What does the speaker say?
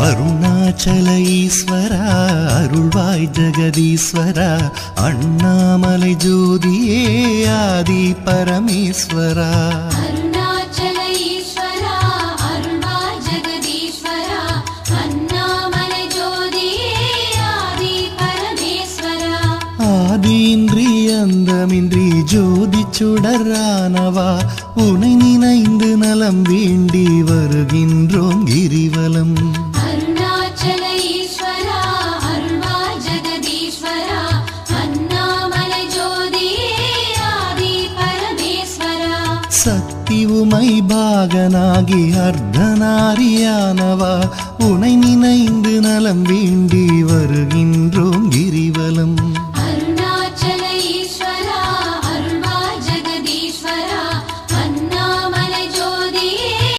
அருணாச்சல ஈஸ்வரா அருள்வாய் ஜெகதீஸ்வரா அண்ணாமலை ஜோதியே ஆதி பரமேஸ்வரா அருணாச்சல ஈஸ்வரா அருள்வாய் ஜெகதீஸ்வரா அண்ணாமலை ஜோதியே ஆதி பரமேஸ்வரா ஆதியின்றி அந்தமின்றி ஜோதி சுடரானவா உனை நினைந்து நலம் வேண்டி வருகின்றோம் கிரிவலம் அருணாச்சல ஈஸ்வரா அருள்வாய் ஜெகதீஸ்வரா அண்ணாமலை ஜோதியே ஆதி பரமேஸ்வரா சக்தி உமை பாகனாகி அர்த்தநாரியானவா உனை நினைந்து நலம் வேண்டி வருகின்றோம் கிரிவலம்